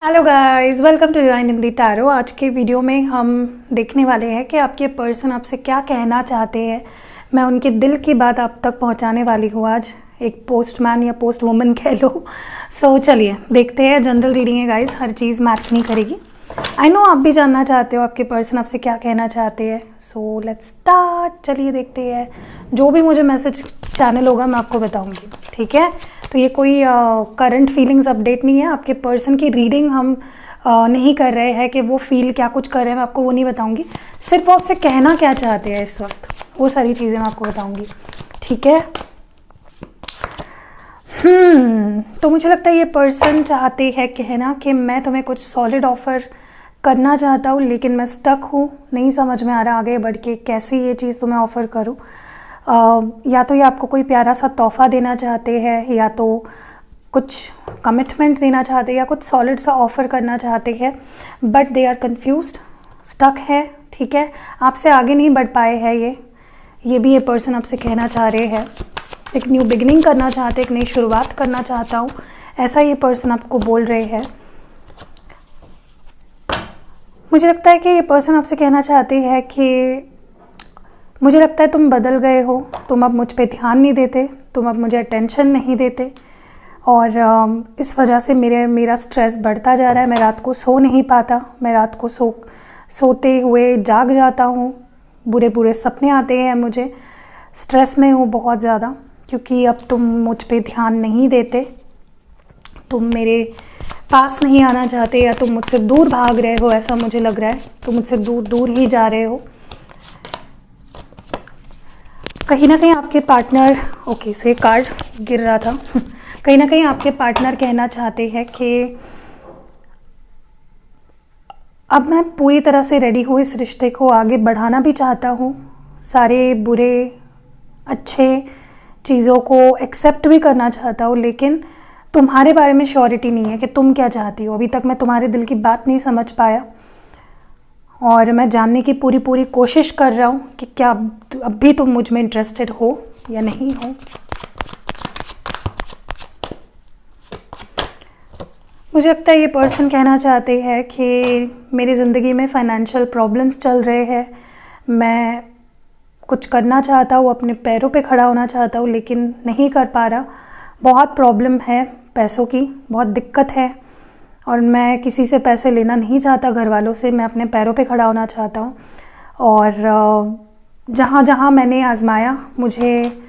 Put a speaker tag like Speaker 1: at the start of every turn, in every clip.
Speaker 1: Hello guys, welcome to divine Hindi tarot. आज के video में हम देखने वाले हैं कि आपके पर्सन आपसे क्या कहना चाहते हैं। मैं उनके दिल की बात आप तक पहुंचाने वाली हूँ आज, एक पोस्टमैन या पोस्ट वुमन कह लो। सो चलिए देखते हैं। जनरल रीडिंग है गाइस, हर चीज़ मैच नहीं करेगी। आई नो आप भी जानना चाहते हो आपके पर्सन आपसे क्या कहना चाहते हैं। So let's start. चलिए देखते हैं। जो भी मुझे मैसेज चैनल होगा मैं आपको बताऊँगी, ठीक है। तो ये कोई करंट फीलिंग्स अपडेट नहीं है। आपके पर्सन की रीडिंग हम नहीं कर रहे हैं कि वो फील क्या कुछ कर रहे हैं, मैं आपको वो नहीं बताऊंगी। सिर्फ वो आपसे कहना क्या चाहते हैं इस वक्त, वो सारी चीज़ें मैं आपको बताऊंगी, ठीक है। तो मुझे लगता है ये पर्सन चाहते हैं कहना कि मैं तुम्हें कुछ सॉलिड ऑफ़र करना चाहता हूँ, लेकिन मैं स्टक हूँ, नहीं समझ में आ रहा आगे बढ़ के कैसे ये चीज़ तुम्हें ऑफ़र करूँ। या तो ये आपको कोई प्यारा सा तोहफ़ा देना चाहते हैं, या तो कुछ कमिटमेंट देना चाहते हैं, या कुछ सॉलिड सा ऑफ़र करना चाहते हैं, but they are confused, stuck है, ठीक है। आपसे आगे नहीं बढ़ पाए हैं ये भी ये पर्सन आपसे कहना चाह रहे हैं। एक न्यू बिगिनिंग करना चाहते, एक नई शुरुआत करना चाहता हूँ, ऐसा ये पर्सन आपको बोल रहे हैं। मुझे लगता है कि ये पर्सन आपसे कहना चाहते हैं कि मुझे लगता है तुम बदल गए हो, तुम अब मुझ पे ध्यान नहीं देते, तुम अब मुझे अटेंशन नहीं देते, और इस वजह से मेरा स्ट्रेस बढ़ता जा रहा है। मैं रात को सो नहीं पाता, मैं रात को सोते हुए जाग जाता हूँ, बुरे बुरे सपने आते हैं मुझे, स्ट्रेस में हूँ बहुत ज़्यादा, क्योंकि अब तुम मुझ पे ध्यान नहीं देते, तुम मेरे पास नहीं आना चाहते, या तुम मुझसे दूर भाग रहे हो, ऐसा मुझे लग रहा है। तुम मुझसे दूर दूर ही जा रहे हो। कहीं ना कहीं आपके पार्टनर, ओके सो ये कार्ड गिर रहा था कहीं ना कहीं आपके पार्टनर कहना चाहते हैं कि अब मैं पूरी तरह से रेडी हूँ, इस रिश्ते को आगे बढ़ाना भी चाहता हूँ, सारे बुरे अच्छे चीज़ों को एक्सेप्ट भी करना चाहता हूँ, लेकिन तुम्हारे बारे में श्योरिटी नहीं है कि तुम क्या चाहती हो। अभी तक मैं तुम्हारे दिल की बात नहीं समझ पाया, और मैं जानने की पूरी कोशिश कर रहा हूँ कि क्या अब भी तुम मुझ में इंटरेस्टेड हो या नहीं हो। मुझे लगता है ये पर्सन कहना चाहते हैं कि मेरी ज़िंदगी में फाइनेंशियल प्रॉब्लम्स चल रहे हैं, मैं कुछ करना चाहता हूँ, अपने पैरों पे खड़ा होना चाहता हूँ, लेकिन नहीं कर पा रहा। बहुत प्रॉब्लम है, पैसों की बहुत दिक्कत है, और मैं किसी से पैसे लेना नहीं चाहता, घर वालों से। मैं अपने पैरों पे खड़ा होना चाहता हूँ, और जहाँ जहाँ मैंने आजमाया मुझे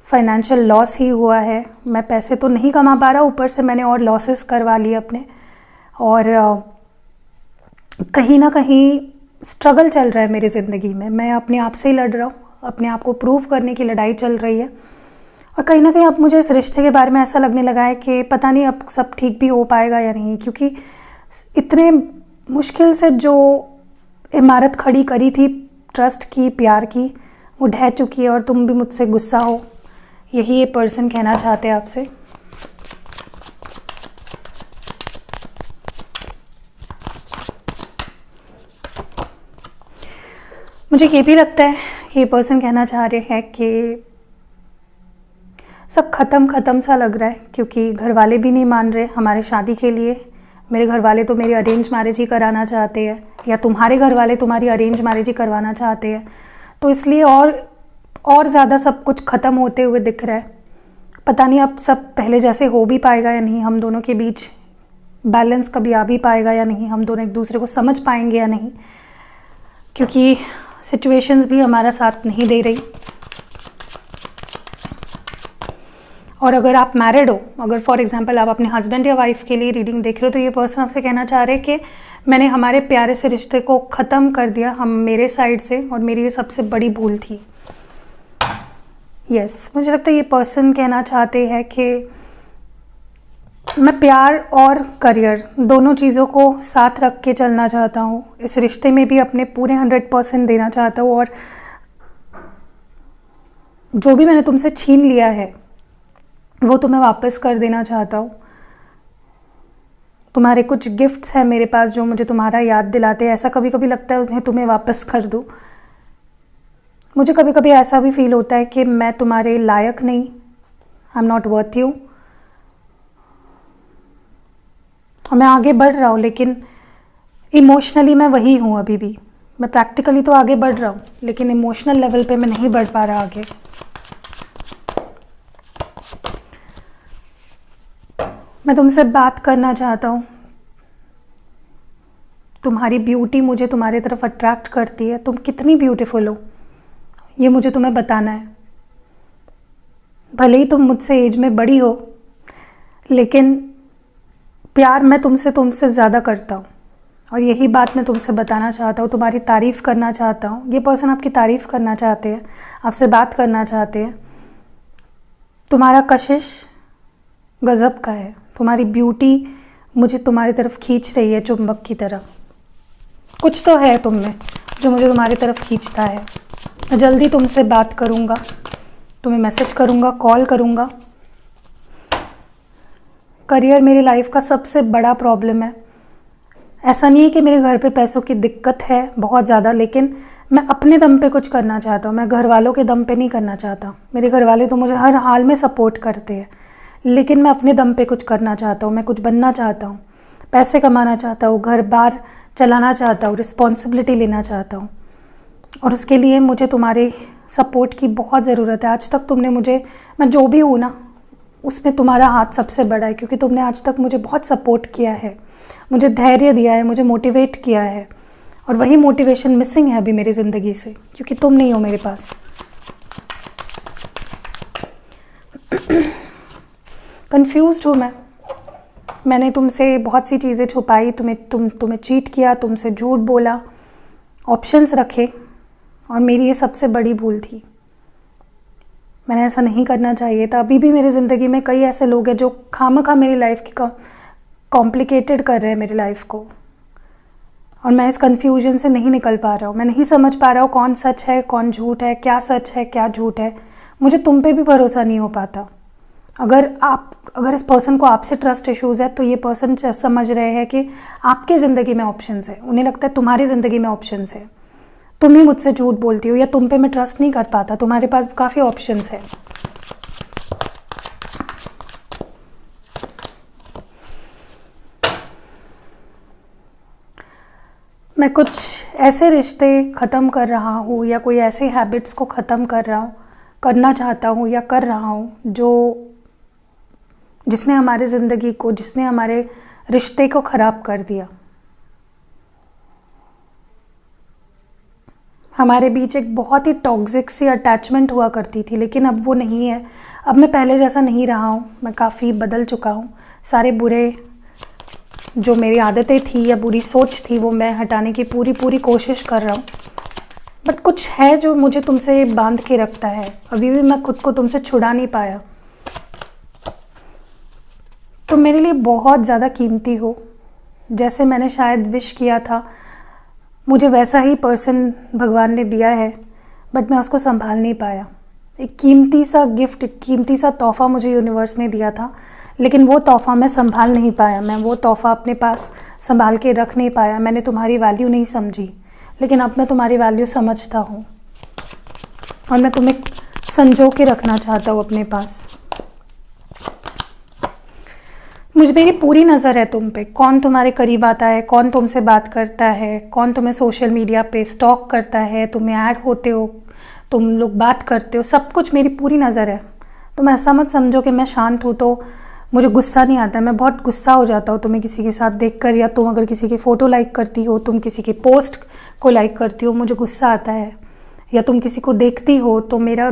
Speaker 1: फाइनेंशियल लॉस ही हुआ है। मैं पैसे तो नहीं कमा पा रहा, ऊपर से मैंने और लॉसेस करवा लिए अपने, और कहीं ना कहीं स्ट्रगल चल रहा है मेरी ज़िंदगी में। मैं अपने आप से ही लड़ रहा हूँ, अपने आप को प्रूव करने की लड़ाई चल रही है, और कहीं ना कहीं अब मुझे इस रिश्ते के बारे में ऐसा लगने लगा है कि पता नहीं अब सब ठीक भी हो पाएगा या नहीं, क्योंकि इतने मुश्किल से जो इमारत खड़ी करी थी ट्रस्ट की, प्यार की, वो ढह चुकी है, और तुम भी मुझसे गुस्सा हो। यही ये पर्सन कहना चाहते हैं आपसे। मुझे ये भी लगता है कि ये पर्सन कहना चाह रहे हैं कि सब ख़त्म सा लग रहा है, क्योंकि घर वाले भी नहीं मान रहे हमारे शादी के लिए। मेरे घर वाले तो मेरी अरेंज मैरिज ही कराना चाहते हैं, या तुम्हारे घर वाले तुम्हारी अरेंज मैरिज ही करवाना चाहते हैं, तो इसलिए और ज़्यादा सब कुछ ख़त्म होते हुए दिख रहा है। पता नहीं अब सब पहले जैसे हो भी पाएगा या नहीं, हम दोनों के बीच बैलेंस कभी आ भी पाएगा या नहीं, हम दोनों एक दूसरे को समझ पाएंगे या नहीं, क्योंकि सिचुएशंस भी हमारा साथ नहीं दे रही। और अगर आप मैरिड हो, अगर फॉर एग्जांपल आप अपने हस्बैंड या वाइफ के लिए रीडिंग देख रहे हो, तो ये पर्सन आपसे कहना चाह रहे हैं कि मैंने हमारे प्यारे से रिश्ते को ख़त्म कर दिया, हम मेरे साइड से, और मेरी ये सबसे बड़ी भूल थी। यस, मुझे लगता है ये पर्सन कहना चाहते हैं कि मैं प्यार और करियर दोनों चीज़ों को साथ रख के चलना चाहता हूँ, इस रिश्ते में भी अपने पूरे 100% देना चाहता हूँ, और जो भी मैंने तुमसे छीन लिया है वो तुम्हें वापस कर देना चाहता हूँ। तुम्हारे कुछ गिफ्ट्स हैं मेरे पास जो मुझे तुम्हारा याद दिलाते हैं, ऐसा कभी कभी लगता है उन्हें तुम्हें वापस कर दूँ। मुझे कभी कभी ऐसा भी फील होता है कि मैं तुम्हारे लायक नहीं, I am not worth you. और मैं आगे बढ़ रहा हूँ, लेकिन इमोशनली मैं वही हूँ अभी भी। मैं प्रैक्टिकली तो आगे बढ़ रहा हूँ, लेकिन इमोशनल लेवल पे मैं नहीं बढ़ पा रहा आगे। मैं तुमसे बात करना चाहता हूँ। तुम्हारी ब्यूटी मुझे तुम्हारी तरफ अट्रैक्ट करती है। तुम कितनी ब्यूटीफुल हो ये मुझे तुम्हें बताना है। भले ही तुम मुझसे एज में बड़ी हो, लेकिन प्यार मैं तुमसे ज़्यादा करता हूँ, और यही बात मैं तुमसे बताना चाहता हूँ। तुम्हारी तारीफ़ करना चाहता हूँ। ये पर्सन आपकी तारीफ़ करना चाहते हैं, आपसे बात करना चाहते हैं। तुम्हारा कशिश गज़ब का है। तुम्हारी ब्यूटी मुझे तुम्हारी तरफ खींच रही है चुंबक की तरह। कुछ तो है तुम में जो मुझे तुम्हारी तरफ खींचता है। मैं जल्दी तुमसे बात करूँगा, तुम्हें मैसेज करूँगा, कॉल करूँगा। करियर मेरी लाइफ का सबसे बड़ा प्रॉब्लम है। ऐसा नहीं है कि मेरे घर पे पैसों की दिक्कत है बहुत ज़्यादा, लेकिन मैं अपने दम पे कुछ करना चाहता हूँ। मैं घर वालों के दम पे नहीं करना चाहता। मेरे घर वाले तो मुझे हर हाल में सपोर्ट करते हैं, लेकिन मैं अपने दम पे कुछ करना चाहता हूँ। मैं कुछ बनना चाहता हूँ, पैसे कमाना चाहता हूँ, घर बार चलाना चाहता हूँ, रिस्पॉन्सिबिलिटी लेना चाहता हूँ, और उसके लिए मुझे तुम्हारे सपोर्ट की बहुत ज़रूरत है। आज तक तुमने मुझे, मैं जो भी हूँ ना, उसमें तुम्हारा हाथ सबसे बड़ा है, क्योंकि तुमने आज तक मुझे बहुत सपोर्ट किया है, मुझे धैर्य दिया है, मुझे मोटिवेट किया है, और वही मोटिवेशन मिसिंग है अभी मेरी ज़िंदगी से, क्योंकि तुम नहीं हो मेरे पास। कंफ्यूज्ड हूँ मैंने तुमसे बहुत सी चीज़ें छुपाई, तुम्हें चीट किया, तुमसे झूठ बोला, ऑप्शंस रखे, और मेरी ये सबसे बड़ी भूल थी। मैंने ऐसा नहीं करना चाहिए था। अभी भी मेरी ज़िंदगी में कई ऐसे लोग हैं जो खामखा मेरी लाइफ की कॉम्प्लिकेटेड कर रहे हैं मेरी लाइफ को, और मैं इस कन्फ्यूजन से नहीं निकल पा रहा हूँ। मैं नहीं समझ पा रहा हूँ कौन सच है कौन झूठ है, क्या सच है क्या झूठ है। मुझे तुम पे भी भरोसा नहीं हो पाता। अगर इस पर्सन को आपसे ट्रस्ट इश्यूज़ है, तो ये पर्सन समझ रहे हैं कि आपके ज़िंदगी में ऑप्शंस है। उन्हें लगता है तुम्हारी ज़िंदगी में ऑप्शंस है। तुम ही मुझसे झूठ बोलती हो, या तुम पे मैं ट्रस्ट नहीं कर पाता। तुम्हारे पास काफ़ी ऑप्शंस है। मैं कुछ ऐसे रिश्ते ख़त्म कर रहा हूँ, या कोई ऐसे हैबिट्स को ख़त्म करना चाहता हूँ या कर रहा हूँ जिसने हमारे ज़िंदगी को, जिसने हमारे रिश्ते को ख़राब कर दिया। हमारे बीच एक बहुत ही टॉक्सिक सी अटैचमेंट हुआ करती थी, लेकिन अब वो नहीं है। अब मैं पहले जैसा नहीं रहा हूँ। मैं काफ़ी बदल चुका हूँ। सारे बुरे जो मेरी आदतें थी या बुरी सोच थी, वो मैं हटाने की पूरी कोशिश कर रहा हूँ। बट कुछ है जो मुझे तुमसे बांध के रखता है। अभी भी मैं खुद को तुमसे छुड़ा नहीं पाया। तुम मेरे लिए बहुत ज़्यादा कीमती हो। जैसे मैंने शायद विश किया था, मुझे वैसा ही पर्सन भगवान ने दिया है, बट मैं उसको संभाल नहीं पाया। एक कीमती सा गिफ्ट, एक कीमती सा तोहफ़ा मुझे यूनिवर्स ने दिया था, लेकिन वो तोहफ़ा मैं संभाल नहीं पाया। मैं वो तोहफ़ा अपने पास संभाल के रख नहीं पाया। मैंने तुम्हारी वैल्यू नहीं समझी, लेकिन अब मैं तुम्हारी वैल्यू समझता हूँ, और मैं तुम्हें संजो के रखना चाहता हूँ अपने पास। मेरी पूरी नज़र है तुम पे। कौन तुम्हारे करीब आता है, कौन तुमसे बात करता है, कौन तुम्हें सोशल मीडिया पे स्टॉक करता है, तुम्हें ऐड होते हो, तुम लोग बात करते हो, सब कुछ मेरी पूरी नज़र है। तुम ऐसा मत समझो कि मैं शांत हूँ तो मुझे गुस्सा नहीं आता। मैं बहुत गुस्सा हो जाता हूँ तुम्हें किसी के साथ देखकर, या तुम अगर किसी की फ़ोटो लाइक करती हो, तुम किसी की पोस्ट को लाइक करती हो, मुझे गुस्सा आता है। या तुम किसी को देखती हो तो मेरा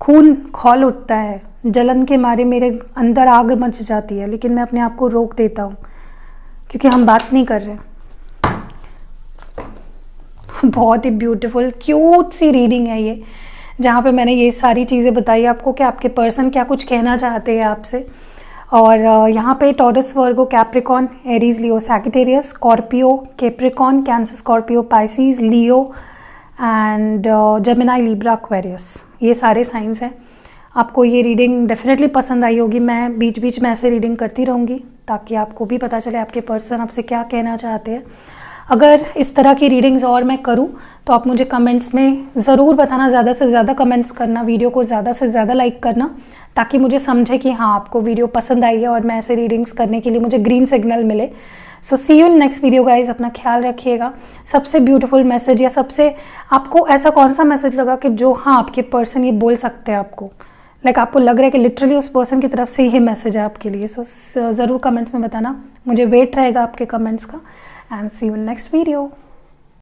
Speaker 1: खून खौल उठता है, जलन के मारे मेरे अंदर आग मच जाती है, लेकिन मैं अपने आप को रोक देता हूँ क्योंकि हम बात नहीं कर रहे। बहुत ही ब्यूटीफुल क्यूट सी रीडिंग है ये, जहाँ पे मैंने ये सारी चीज़ें बताई आपको कि आपके पर्सन क्या कुछ कहना चाहते हैं आपसे। और यहाँ पे taurus, Virgo, Capricorn, Aries, Leo, Sagittarius, Scorpio, Capricorn, cancer, Scorpio, Pisces, Leo and Gemini, Libra, Aquarius, ये सारे साइंस हैं। आपको ये रीडिंग डेफिनेटली पसंद आई होगी। मैं बीच बीच में ऐसे रीडिंग करती रहूँगी ताकि आपको भी पता चले आपके पर्सन आपसे क्या कहना चाहते हैं। अगर इस तरह की रीडिंग्स और मैं करूं तो आप मुझे कमेंट्स में ज़रूर बताना, ज़्यादा से ज़्यादा कमेंट्स करना, वीडियो को ज़्यादा से ज़्यादा लाइक करना, ताकि मुझे समझे कि हाँ आपको वीडियो पसंद आई है और मैं ऐसे रीडिंग्स करने के लिए मुझे ग्रीन सिग्नल मिले। So see you in next video guys. अपना ख्याल रखिएगा। सबसे ब्यूटीफुल मैसेज या सबसे आपको ऐसा कौन सा मैसेज लगा कि जो हाँ आपके पर्सन ये बोल सकते हैं आपको, लाइक आपको लग रहा है कि लिटरली उस पर्सन की तरफ से ही मैसेज है आपके लिए। सो ज़रूर कमेंट्स में बताना, मुझे वेट रहेगा आपके कमेंट्स का। And see you in next video.